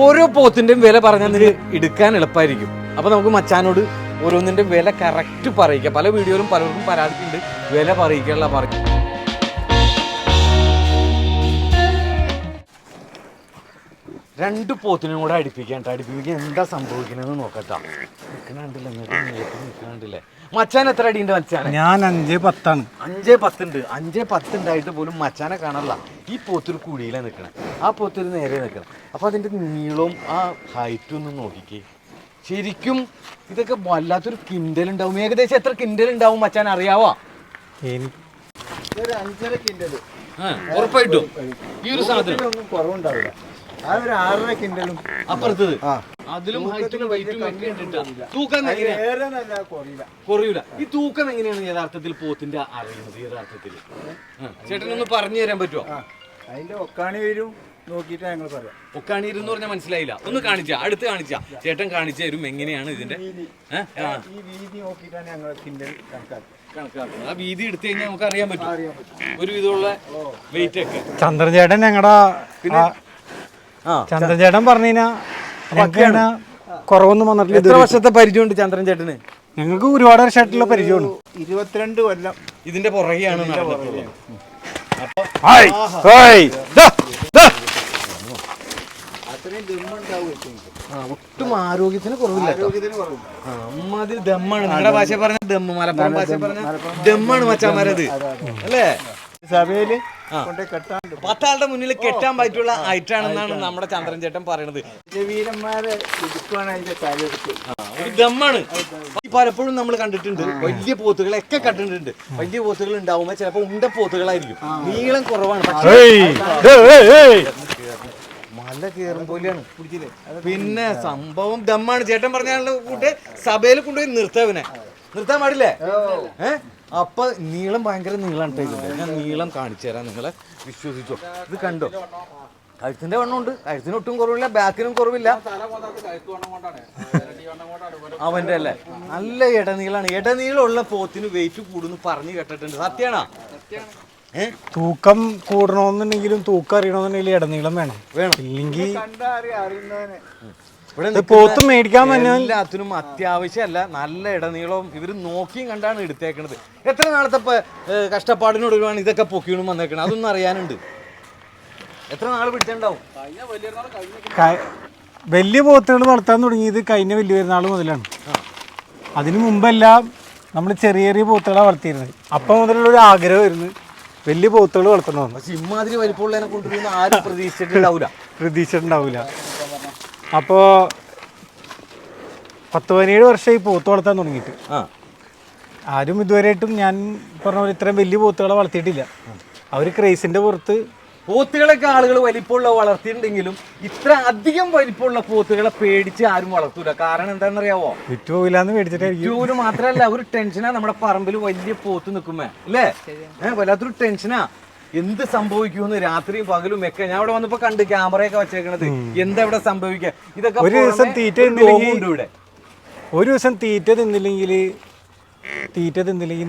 ഓരോ പോത്തിന്റെയും വില പറഞ്ഞാൽ എടുക്കാൻ എളുപ്പമായിരിക്കും. അപ്പൊ നമുക്ക് മച്ചാനോട് ഓരോന്നിന്റെ വില കറക്റ്റ് പറയിക്കാം. പല വീഡിയോയിലും പലർക്കും പരാതിക്കുണ്ട് വില പറയിക്കാനുള്ള പറയും. രണ്ട് പോത്തിനും കൂടെ അടുപ്പിക്കാൻ എന്താ സംഭവിക്കണെന്ന് നോക്കട്ടാ. നിൽക്കണില്ലേ മച്ചാൻ എത്ര അടിയുണ്ട് മച്ചാൻ? ഞാൻ 5-10 5-10 ഉണ്ട്. 5-10 ഉണ്ടായിട്ട് പോലും മച്ചാനെ കാണാറില്ല. ഈ പോത്തൊരു കുഴിയിലാണ് നിൽക്കണേ, ആ പോത്തൊരു നേരെ നിൽക്കണം. അപ്പൊ അതിന്റെ നീളവും ആ ഹൈറ്റും ഒന്നും നോക്കിക്കേ. ശരിക്കും ഇതൊക്കെ വല്ലാത്തൊരു കിൻഡൽ ഉണ്ടാവും. ഏകദേശം എത്ര കിൻഡൽ ഉണ്ടാവും മച്ചാൻ അറിയാവോ? 5.5 കിൻഡൽ ഉറപ്പായിട്ടും. ഈ ഒരു സാധനം ഒന്നും കുറവുണ്ടാവില്ല. ആ ഒരു 6.5 കിൻഡലും അപ്പുറത്തത് അതിലും ഹൈറ്റും വെയിറ്റും ഒക്കെ ഉണ്ട്. തൂക്കം കുറയൂല. ഈ തൂക്കം എങ്ങനെയാണ് യഥാർത്ഥത്തിൽ പോത്തിന്റെ അറിയുന്നത്? യഥാർത്ഥത്തിൽ ചേട്ടനൊന്ന് പറഞ്ഞു തരാൻ പറ്റുമോ? അതിന്റെ ഒക്കാണി വരും നോക്കിയിട്ട് ഞങ്ങൾ പറയാം. ഒക്കാണി എന്ന് പറഞ്ഞാൽ മനസ്സിലായില്ല. ഒന്ന് കാണിച്ചാ, അടുത്ത് കാണിച്ചാ. ചേട്ടൻ കാണിച്ചു തരും എങ്ങനെയാണ് ഇതിന്റെ ഈ വീതി നോക്കിയിട്ടാണ് ഞങ്ങൾ കിൻഡൽ കണക്കാക്കുന്നത്. ആ വീതി എടുത്തു കഴിഞ്ഞാൽ നമുക്ക് അറിയാൻ പറ്റും ഒരു വിധമുള്ള വെയിറ്റ് ഒക്കെ. ചന്ദ്രചേട്ടൻ ചന്ദ്രചേട്ടൻ പറഞ്ഞാ കുറവൊന്നും വന്നിട്ടില്ല. എത്ര വർഷത്തെ പരിചയമുണ്ട് ചന്ദ്രൻ ചേട്ടന്? ഞങ്ങൾക്ക് ഒരുപാട് വർഷമായിട്ടുള്ള പരിചയമാണ്. 22 കൊല്ലം ഇതിന്റെ പുറകെയാണ്. ഒട്ടും ആരോഗ്യത്തിന് കുറവില്ല. അമ്മാതിരി ദമ്മാണ്. നിങ്ങളുടെ ഭാഷ പറഞ്ഞ ദമ്മ്, മലപ്പുറം ഭാഷ പറഞ്ഞ ദമ്മാണ് മച്ചാമാരത് അല്ലേ? സഭയില് 10 ആളുടെ മുന്നിൽ കെട്ടാൻ പറ്റുള്ള ഐറ്റാണെന്നാണ് നമ്മുടെ ചന്ദ്രൻ ചേട്ടൻ പറയണത്. വീരന്മാരെ ഇടുക്കുവാണ് അതിന്റെ കാര്യത്തിൽ ഒരു ദമ്മാണ്. പലപ്പോഴും നമ്മൾ കണ്ടിട്ടുണ്ട്, വലിയ പോത്തുകളൊക്കെ കണ്ടിട്ടുണ്ട്. വലിയ പോത്തുകൾ ഉണ്ടാവുമ്പോ ചിലപ്പോ ഉണ്ട പോത്തുകളായിരിക്കും, നീളം കുറവാണ്. മല കയറും പോലെയാണ്. പിന്നെ സംഭവം ദമ്മാണ്. ചേട്ടൻ പറഞ്ഞ കൂട്ട് സഭയിൽ കൊണ്ടുപോയി നിർത്താൻ പാടില്ലേ? അപ്പൊ നീളം ഭയങ്കര നീളാണ് ഇതിന്റെ. ഞാൻ നീളം കാണിച്ചു തരാം, നിങ്ങളെ വിശ്വസിച്ചോ. ഇത് കണ്ടോ, കഴുത്തിന്റെ വണ്ണം ഉണ്ട്, കഴുത്തിന് ഒട്ടും കുറവില്ല, ബാക്കിനും കുറവില്ല. അവന്റെ അല്ലേ നല്ല ഇടനീളാണ്. ഇടനീളമുള്ള പോത്തിന് വെയിറ്റ് കൂടുന്നു പറഞ്ഞു കേട്ടിട്ടുണ്ട്. സത്യാണോ? തൂക്കം കൂടണമെന്നുണ്ടെങ്കിലും തൂക്കം അറിയണമെന്നുണ്ടെങ്കിലും ഇടനീളം വേണം. ഇല്ലെങ്കിൽ പോത്ത് മേടിക്കാൻ എല്ലാത്തിനും അത്യാവശ്യമല്ല, നല്ല ഇടനീളവും ഇവര് നോക്കിയും കണ്ടാണ് എടുത്തേക്കണത്. എത്ര നാളത്തെ കഷ്ടപ്പാടിനൊടുവാണ് ഇതൊക്കെ പൊക്കിയും വന്നേക്കണത്? അതൊന്നും അറിയാനുണ്ട്. എത്ര നാൾ പിടിച്ചിട്ടുണ്ടാവും? വലിയ പോത്തുകൾ വളർത്താൻ തുടങ്ങിയത് കഴിഞ്ഞ വലിയ പെരുന്നാൾ മുതലാണ്. അതിനു മുമ്പെല്ലാം നമ്മൾ ചെറിയ ചെറിയ പോത്തുകളാണ് വളർത്തിയിരുന്നത്. അപ്പം മുതലുള്ള ഒരു ആഗ്രഹമായിരുന്നു വലിയ പോത്തുകൾ വളർത്തണമെന്ന്. പക്ഷെ ഇമാതിരി വലിപ്പമുള്ളതിനെ കൊണ്ടുവരുന്ന ആരും പ്രതീക്ഷിച്ചിട്ടുണ്ടാവില്ല. അപ്പോൾ 10-17 വർഷമായി പോത്ത് വളർത്താൻ തുടങ്ങിയിട്ട്. ആരും ഇതുവരെയായിട്ടും ഞാൻ പറഞ്ഞ പോലെ ഇത്രയും വലിയ പോത്തുകളെ വളർത്തിയിട്ടില്ല. അവർ ക്രൈസിന്റെ പുറത്ത് പോത്തുകളൊക്കെ ആളുകൾ വലിപ്പമുള്ള വളർത്തിയിട്ടുണ്ടെങ്കിലും ഇത്ര അധികം വലിപ്പമുള്ള പോത്തുകളെ പേടിച്ച് ആരും വളർത്തൂല. കാരണം എന്താണെന്നറിയാവോ? വിറ്റുപോകില്ലാന്ന് പേടിച്ചിട്ടായിരിക്കും. വിറ്റൂല് മാത്രല്ല, ഒരു ടെൻഷനാ. നമ്മുടെ പറമ്പിൽ വലിയ പോത്ത് നിൽക്കുമ്പോ അല്ലേ, വല്ലാത്തൊരു ടെൻഷനാ. എന്ത് സംഭവിക്കുമെന്ന് രാത്രിയും പകലും ഒക്കെ. ഞാൻ ഇവിടെ വന്നപ്പോ കണ്ട് ക്യാമറയൊക്കെ വെച്ചേക്കണത്. എന്താ ഇവിടെ സംഭവിക്കുക? ഇതൊക്കെ ഒരു ദിവസം തീറ്റ തിന്നില്ലെങ്കിൽ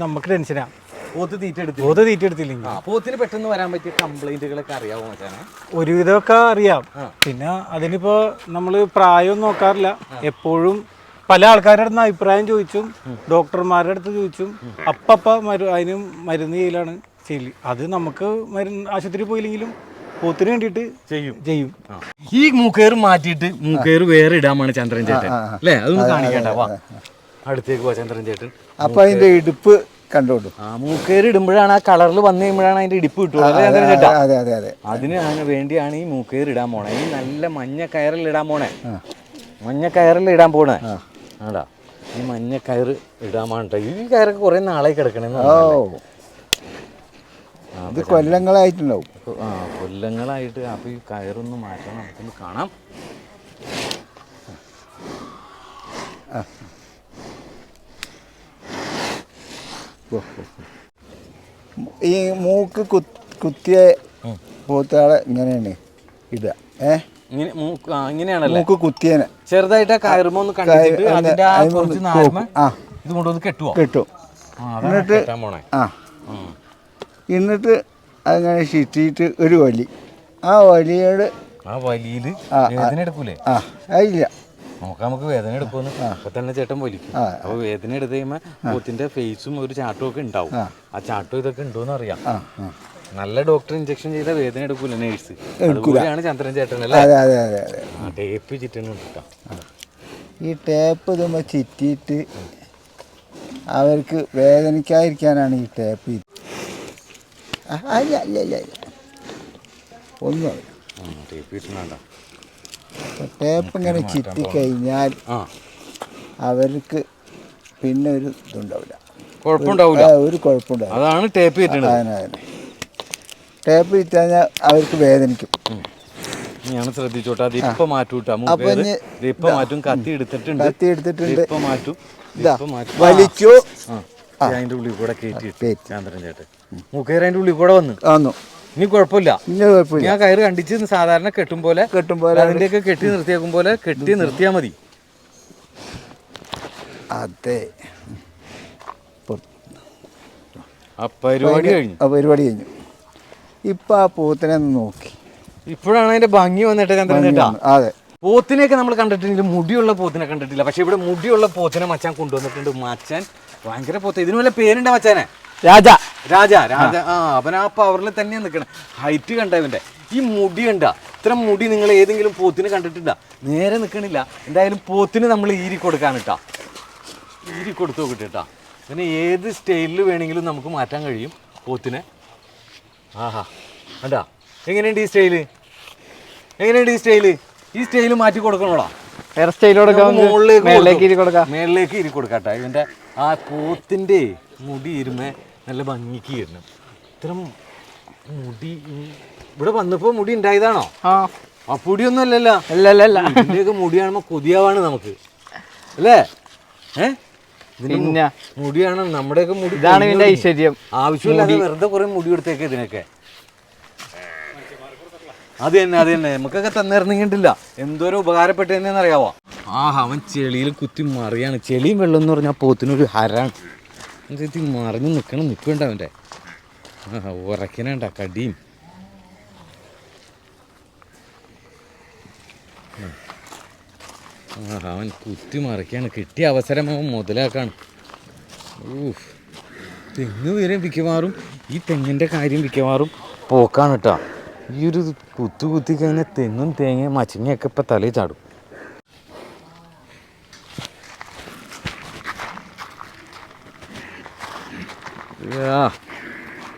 നമുക്ക് ടെൻഷനാ. പോത്ത് തീറ്റ എടുത്തില്ലെങ്കിൽ പോത്തിന് പെട്ടെന്ന് വരാൻ പറ്റിയ കംപ്ലൈന്റുകളൊക്കെ അറിയാവോ മച്ചാനെ? ഒരുവിധമൊക്കെ അറിയാം. പിന്നെ അതിനിപ്പോ നമ്മള് പ്രായം നോക്കാറില്ല. എപ്പോഴും പല ആൾക്കാരുടെ അടുത്ത് അഭിപ്രായം ചോദിച്ചും ഡോക്ടർമാരുടെ അടുത്ത് ചോദിച്ചും അതിന് മരുന്ന് ചെയ്യലാണ് ചെയ്യല്. അത് നമുക്ക് ആശുപത്രി പോയില്ലെങ്കിലും പോത്തിന് വേണ്ടിയിട്ട് ചെയ്യും. ഈ മൂക്കേറ് മാറ്റിയിട്ട് മൂക്കേറ് വേറെ ഇടാമാണ് ചന്ദ്രൻ ചേട്ടൻ അല്ലേ? അതൊന്നും കാണിക്കണ്ട. വാ അടുത്തേക്ക് പോവാ ചന്ദ്രൻ ചേട്ടൻ. അപ്പൊ അതിന്റെ ഇടുപ്പ് കണ്ടോളൂ. മൂക്കേറ് ഇടുമ്പോഴാണ് ആ കളറിൽ വന്നു കഴിയുമ്പോഴാണ് അതിന്റെ ഇടിപ്പ് കിട്ടുള്ളൂ. ചന്ദ്രൻ ചേട്ടാ, അതിന് വേണ്ടിയാണ് ഈ മൂക്കേറ് ഇടാൻ പോണേ. ഈ നല്ല മഞ്ഞ കയറിൽ ഇടാൻ പോണേ. ആടാ, ഈ മഞ്ഞ കയറ് ഇടാൻ പോണ. ഈ കയറൊക്കെ കുറെ നാളായി കിടക്കണെന്ന്. ഇത് കൊല്ലങ്ങളായിട്ടുണ്ടാവും. കൊല്ലങ്ങളായിട്ട്. അപ്പൊ ഈ കയറൊന്ന് മാറ്റണം, നമുക്കൊന്ന് കാണാം. ഈ മൂക്ക് കുത്തിയ പോത്തുകളെ ഇങ്ങനെയാണ് ഇടുക. ഇങ്ങനെയാണല്ലോ മൂക്ക് കുത്തിയനെ ചെറുതായിട്ട് കയറുമ്പോ ഒന്ന് കണ്ടിട്ട് അതിന്റെ ഇത് കൊണ്ടുവന്ന് കെട്ടും. എന്നിട്ട് എന്നിട്ട് അങ്ങനെ ചുറ്റിയിട്ട് ഒരു വലി ആ വലിയോട് ആ വലിയില് വേദന എടുക്കൂലേ? ആ അതില്ല. നമുക്ക് വേദന എടുക്കുമെന്ന് അപ്പൊ തന്നെ ചേട്ടൻ വലിക്കും. അപ്പൊ വേദന എടുത്ത് കഴിയുമ്പോ പോത്തിന്റെ ഫേസും ഒരു ചാട്ടവും ഒക്കെ ഉണ്ടാവും. ആ ചാട്ടവും ഇതൊക്കെ ഉണ്ടോന്ന് അറിയാം. നല്ല ഡോക്ടർ ഇഞ്ചക്ഷൻ ചെയ്ത വേദന എടുക്കൂല നേഴ്സ്. അതുപോലെയാണ് ചന്ദ്രൻ ചേട്ടൻ അല്ലേ? അതെ അതെ അതെ അതെ. ടേപ്പ് ചുറ്റുന്നുണ്ട് കേട്ടോ. ഈ ടേപ്പ് ഇതുമ്പോൾ ചുറ്റിയിട്ട് അവർക്ക് വേദനിക്കാതിരിക്കാനാണ് ഈ ടേപ്പ്. അല്ല അല്ല അല്ല ഒന്നും ടേപ്പ് ചുറ്റുന്നുണ്ടോ? ടേപ്പ് ഇങ്ങനെ ചുറ്റിക്കഴിഞ്ഞാൽ അവർക്ക് പിന്നെ ഒരു ഇതുണ്ടാവില്ല, കുഴപ്പമുണ്ടാവില്ല, ഒരു കുഴപ്പമുണ്ടാവില്ല. അതാണ് ടേപ്പ് ചുറ്റുന്നത്. അതിനെ ടേപ്പ് ചുറ്റാഞ്ഞാൽ അവർക്ക് വേദനിക്കും. ഞാൻ ശ്രദ്ധിച്ചോട്ടെ. അത് ഇപ്പൊ മാറ്റൂട്ടാ, ഇപ്പൊ മാറ്റും. കത്തി എടുത്തിട്ടുണ്ട്, ഇപ്പൊ മാറ്റും, വലിച്ചു അതിന്റെ ഉള്ളിൽ കൂടെ കയറ്റി ചന്ദ്രൻ ചേട്ടൻ മൂക്കേറ് അതിന്റെ ഉള്ളിൽ കൂടെ വന്നു. ഇനി കുഴപ്പമില്ല, ഞാൻ കയറ് കണ്ടിച്ച് സാധാരണ കെട്ടും പോലെ അതിന്റെയൊക്കെ കെട്ടി നിർത്തിയേക്കും പോലെ കെട്ടി നിർത്തിയാ മതി. അതെ, ആ പരിപാടി കഴിഞ്ഞു. ഇപ്പൊ ആ പോത്തിനെ നോക്കി, ഇപ്പോഴാണ് അതിന്റെ ഭംഗി വന്നിട്ട് ചന്ദ്രൻ ചേട്ടാ. അതെ, പോത്തിനെയൊക്കെ നമ്മൾ കണ്ടിട്ടില്ല, മുടിയുള്ള പോത്തിനെ കണ്ടിട്ടില്ല. പക്ഷെ ഇവിടെ മുടിയുള്ള പോത്തിനെ മച്ചാൻ കൊണ്ടുവന്നിട്ടുണ്ട്. മച്ചാൻ ഭയങ്കര പോത്ത്. ഇതിന് വല്ല പേരുണ്ട മച്ചാനെ? രാജ. ആ അവൻ ആ പവറിൽ തന്നെയാണ് നിൽക്കണം. ഹൈറ്റ് കണ്ട ഇവന്റെ, ഈ മുടി കണ്ട. ഇത്ര മുടി നിങ്ങൾ ഏതെങ്കിലും പോത്തിന് കണ്ടിട്ടില്ല? നേരെ നിൽക്കണില്ല. എന്തായാലും പോത്തിന് നമ്മൾ ഈരി കൊടുക്കാനിട്ടാ, ഈരി കൊടുത്തു നോക്കിട്ടാ. പിന്നെ ഏത് സ്റ്റൈലിൽ വേണമെങ്കിലും നമുക്ക് മാറ്റാൻ കഴിയും പോത്തിനെ. ആഹാ കണ്ടാ, എങ്ങനെയുണ്ട് ഈ സ്റ്റൈല്? ഈ സ്റ്റൈല് മാറ്റി കൊടുക്കണോടാ. മേളിലേക്ക് ഇരി കൊടുക്കാട്ടെ. ഇവന്റെ ആ പോത്തിന്റെ മുടി ഇരുമേ നല്ല ഭംഗിക്ക് ഇരുന്നു. ഇത്തരം മുടി ഇവിടെ വന്നപ്പോ മുടി ഉണ്ടായതാണോ? ആ പൊടിയൊന്നും അല്ലല്ലോ. ഇതിന്റെയൊക്കെ മുടി കാണുമ്പോ കൊതിയാവാണ് നമുക്ക് അല്ലേ? ഇതിന്റെ മുടിയാണ് നമ്മുടെയൊക്കെ മുടി. ഇതാണ് ഇതിന്റെ ഐശ്വര്യം. ആവശ്യമില്ലാതെ വെറുതെ കുറെ മുടി കൊടുത്തേക്ക് ഇതിനൊക്കെ. അത് തന്നെ നമുക്കൊക്കെ തന്നിറങ്ങിയിട്ടില്ല. എന്തോരം ഉപകാരപ്പെട്ടതെന്ന് അറിയാവോ? അവൻ ചെളിയിൽ കുത്തി മറിയാണ്. ചെളിയും വെള്ളം എന്ന് പറഞ്ഞാൽ പോത്തിനൊരു ഹരാണ്. മറിഞ്ഞ് നിൽക്കണ്ട അവൻ്റെ. ഉറക്കനണ്ട കടിയും. അവൻ കുത്തി മറിക്കാണ്. കിട്ടിയ അവസരം അവൻ മുതലാക്കാണ്. തെങ്ങ് വരെ മിക്കവാറും ഈ തെങ്ങിൻ്റെ കാര്യം മിക്കവാറും പോക്കാണ് കേട്ടോ. ഈ ഒരു കുത്തി കഴിഞ്ഞാൽ തെങ്ങും തേങ്ങയും മച്ചിങ്ങയൊക്കെ ഇപ്പം തലയിൽ ചാടും.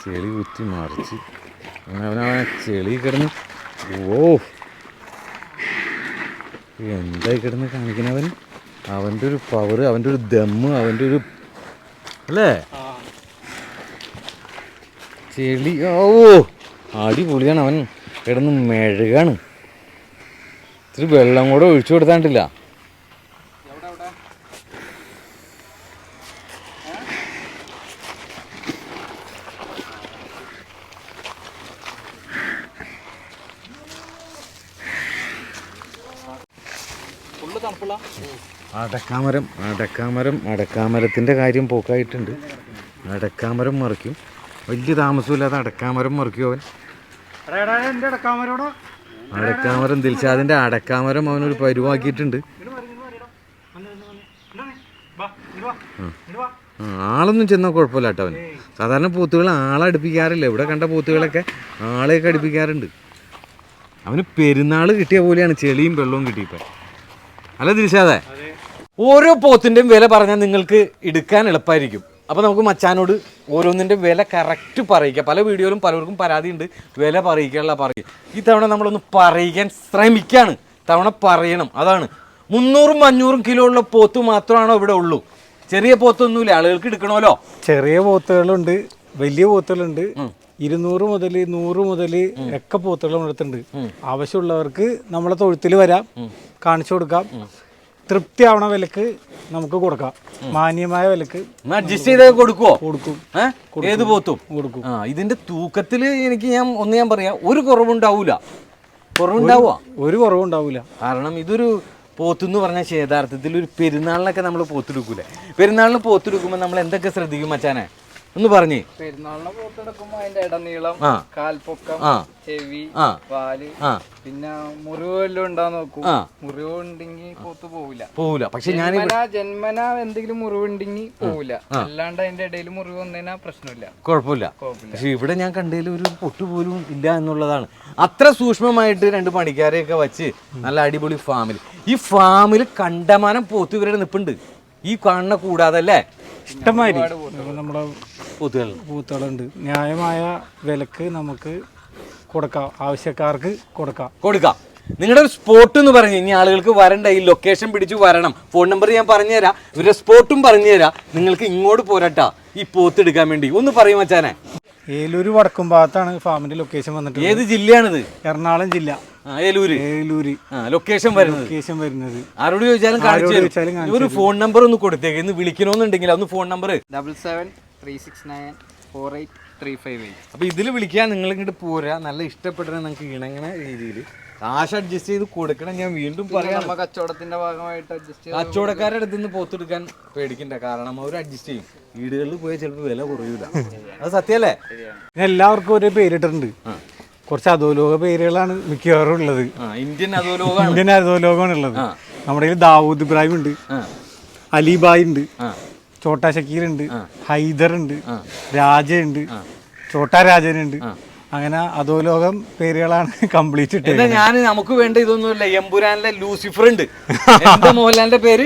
ചെളി കുത്തി മറിച്ച് അവനവനെ ചെളി കിടന്ന് എന്തായി കിടന്ന് കാണിക്കണവൻ. അവൻ്റെ ഒരു പവർ, അവൻ്റെ ഒരു ദമ്മ്, അവൻ്റെ ഒരു അല്ലേ ചെളി. അടിപൊളിയാണ്. അവൻ കിടന്ന് മെഴുകാണ്. ഇത്തിരി വെള്ളം കൂടെ ഒഴിച്ചു കൊടുത്താണ്ടില്ല. അടക്കാമരത്തിൻ്റെ കാര്യം പോക്കായിട്ടുണ്ട്. അടക്കാമരം മറിക്കും. വലിയ താമസമില്ലാതെ അടക്കാമരം മറിക്കും അവൻ. അടക്കാമരം ദിൽഷാദിൻ്റെ അടക്കാമരം അവനൊരു പരുവാക്കിയിട്ടുണ്ട്. ആളൊന്നും ചെന്നാൽ കുഴപ്പമില്ല കേട്ടോ. അവൻ സാധാരണ പോത്തുകൾ ആളെ അടുപ്പിക്കാറില്ല. ഇവിടെ കണ്ട പോത്തുകളൊക്കെ ആളെയൊക്കെ അടുപ്പിക്കാറുണ്ട്. അവന് പെരുന്നാൾ കിട്ടിയ പോലെയാണ് ചെളിയും വെള്ളവും കിട്ടിയപ്പോൾ. അല്ല ദിൽഷാദേ, ഓരോ പോത്തിൻ്റെയും വില പറഞ്ഞാൽ നിങ്ങൾക്ക് എടുക്കാൻ എളുപ്പമായിരിക്കും. അപ്പോൾ നമുക്ക് മച്ചാനോട് ഓരോന്നിൻ്റെ വില കറക്റ്റ് പറയിക്കാം. പല വീഡിയോയിലും പലർക്കും പരാതിയുണ്ട് വില പറയിക്കാനുള്ള പറയും. ഈ തവണ നമ്മളൊന്ന് പറയിക്കാൻ ശ്രമിക്കുകയാണ്. തവണ പറയണം. അതാണ് 300-500 കിലോ ഉള്ള പോത്ത് മാത്രമാണോ ഇവിടെ ഉള്ളൂ? ചെറിയ പോത്തൊന്നുമില്ല, ആളുകൾക്ക് എടുക്കണമല്ലോ. ചെറിയ പോത്തുകളുണ്ട്, വലിയ പോത്തുകളുണ്ട്. 200 മുതൽ 100 മുതൽ ഒക്കെ പോത്തുകൾ എടുത്തുണ്ട്. ആവശ്യമുള്ളവർക്ക് നമ്മളെ തൊഴുത്തിൽ വരാം, കാണിച്ചു കൊടുക്കാം. തൃപ്തിയാവണ വിലക്ക് നമുക്ക് കൊടുക്കാം. മാന്യമായ വിലക്ക് അഡ്ജസ്റ്റ് ചെയ്ത് കൊടുക്കും. ഏത് പോത്തും കൊടുക്കും. ഇതിന്റെ തൂക്കത്തിൽ ഞാൻ പറയാം, ഒരു കുറവുണ്ടാവൂല. ഒരു കുറവുണ്ടാവൂല. കാരണം ഇതൊരു പോത്തെന്ന് പറഞ്ഞാൽ യഥാർത്ഥത്തിൽ ഒരു പെരുന്നാളിനൊക്കെ നമ്മൾ പോത്തെടുക്കൂലേ? പെരുന്നാളിന് പോത്തെടുക്കുമ്പോൾ നമ്മൾ എന്തൊക്കെ ശ്രദ്ധിക്കും മച്ചാനെ? ഒന്ന് പറഞ്ഞേ. പെരുന്നാളിനെ പോത്തെടുക്കുമ്പോ അതിന്റെ ഇടനീളം, കാൽപ്പൊക്കം, ചെവി, വാല്, പിന്നെ മുറിവ് വല്ലതും ഉണ്ടാന്ന് നോക്കും. മുറിവ് ഉണ്ടെങ്കിൽ പോത്ത് പോവില്ല. പക്ഷെ ജന്മന എന്തെങ്കിലും മുറിവ് ഉണ്ടെങ്കിൽ പോവില്ല. അല്ലാണ്ട് അതിന്റെ ഇടയിൽ മുറിവ് വന്നതിനാ പ്രശ്നമില്ല, കുഴപ്പമില്ല. പക്ഷെ ഇവിടെ ഞാൻ കണ്ടതിൽ ഒരു പൊട്ടു പോലും ഇല്ല എന്നുള്ളതാണ്. അത്ര സൂക്ഷ്മമായിട്ട് 2 പണിക്കാരെയൊക്കെ വെച്ച് നല്ല അടിപൊളി ഫാമിൽ, ഈ ഫാമിൽ കണ്ടമാനം പോത്ത് ഇവരുടെ നിപ്പുണ്ട്. ഈ കാണുന്ന കൂടാതെ അല്ലേ ഇഷ്ടമായി നമ്മുടെ പൂത്തുകളുണ്ട്. ന്യായമായ വിലക്ക് നമുക്ക് കൊടുക്കാം, ആവശ്യക്കാർക്ക് കൊടുക്കാം. നിങ്ങളുടെ ഒരു സ്പോട്ട് എന്ന് പറഞ്ഞു ഇനി ആളുകൾക്ക് വരണ്ട, ഈ ലൊക്കേഷൻ പിടിച്ച് വരണം. ഫോൺ നമ്പർ ഞാൻ പറഞ്ഞുതരാം, ഇവരുടെ സ്പോട്ടും പറഞ്ഞുതരാം. നിങ്ങൾക്ക് ഇങ്ങോട്ട് പോരട്ടാ ഈ പോത്ത് എടുക്കാൻ വേണ്ടി. ഒന്ന് പറയും മച്ചാനെ. ഏലൂര് വടക്കും ഭാഗത്താണ് ഫാമിന്റെ ലൊക്കേഷൻ വന്നിട്ട്. ഏത് ജില്ലയാണിത്? എറണാകുളം ജില്ല, ഏലൂര്. ലൊക്കേഷൻ വരുന്നത് ആരോട് ചോദിച്ചാലും കാണിച്ചു. ഒരു ഫോൺ നമ്പർ ഒന്ന് കൊടുത്തേക്ക്. ഇന്ന് വിളിക്കണമെന്നുണ്ടെങ്കിൽ ഒന്ന് ഫോൺ നമ്പർ 7736948358. അപ്പൊ ഇതിൽ വിളിക്കാൻ നിങ്ങൾ ഇങ്ങോട്ട് പോരാ. നല്ല ഇഷ്ടപ്പെടുന്ന നിങ്ങൾക്ക് ഇണങ്ങണ രീതിയിൽ കാശ് അഡ്ജസ്റ്റ് ചെയ്ത് കൊടുക്കണം. ഞാൻ വീണ്ടും പറയാം, കച്ചവടത്തിന്റെ ഭാഗമായിട്ട് കച്ചവടക്കാരുടെ അടുത്ത് നിന്ന് പോത്തെടുക്കാൻ പേടിക്കണ്ട. കാരണം അവർ അഡ്ജസ്റ്റ് ചെയ്യും. വീടുകളിൽ പോയാൽ ചിലപ്പോൾ വില കുറയൂല. അത് സത്യല്ലേ? എല്ലാവർക്കും ഒരു പേരിട്ടിട്ടുണ്ട്. കുറച്ച് അധോലോക പേരുകളാണ് മിക്കവാറും ഉള്ളത്. ഇന്ത്യൻ അധോലോകമാണ് ഉള്ളത്. നമ്മുടെ കയ്യിൽ ദാവൂദ് ഇബ്രാഹിം ഉണ്ട്, അലിബായ് ഉണ്ട്, ചോട്ടാ ഷക്കീർ ഉണ്ട്, ഹൈദർ ഉണ്ട്, രാജയുണ്ട്, ചോട്ടാ രാജനുണ്ട്. അങ്ങനെ അധോലോകം പേരുകളാണ് കംപ്ലീറ്റ് ഇട്ടത്. ഞാൻ നമുക്ക് വേണ്ട ഇതൊന്നുമില്ല. എമ്പുരാനിലെ ലൂസിഫർ ഉണ്ട്. മോഹൻലാലിന്റെ പേര്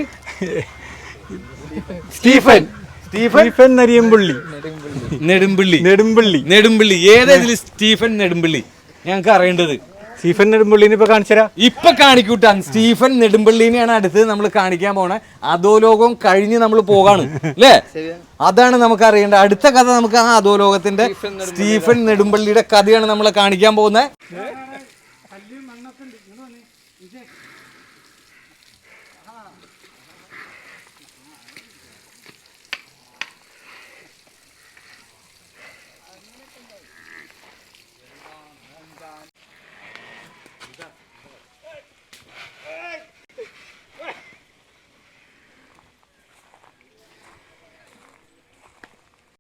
സ്റ്റീഫൻ നെടുമ്പള്ളി. ഏതെങ്കിലും സ്റ്റീഫൻ നെടുമ്പള്ളി ഞങ്ങൾക്ക് അറിയേണ്ടത്. സ്റ്റീഫൻ നെടുമ്പള്ളിനെ ഇപ്പൊ കാണിച്ചുതരാം. ഇപ്പൊ കാണിക്കൂട്ടാ. സ്റ്റീഫൻ നെടുമ്പള്ളിനെയാണ് അടുത്ത് നമ്മൾ കാണിക്കാൻ പോണേ. അധോലോകം കഴിഞ്ഞ് നമ്മൾ പോകാണ് അല്ലേ? അതാണ് നമുക്ക് അറിയേണ്ടത്. അടുത്ത കഥ നമുക്ക് ആ അധോലോകത്തിന്റെ സ്റ്റീഫൻ നെടുമ്പള്ളിയുടെ കഥയാണ് നമ്മളെ കാണിക്കാൻ പോകുന്നത്.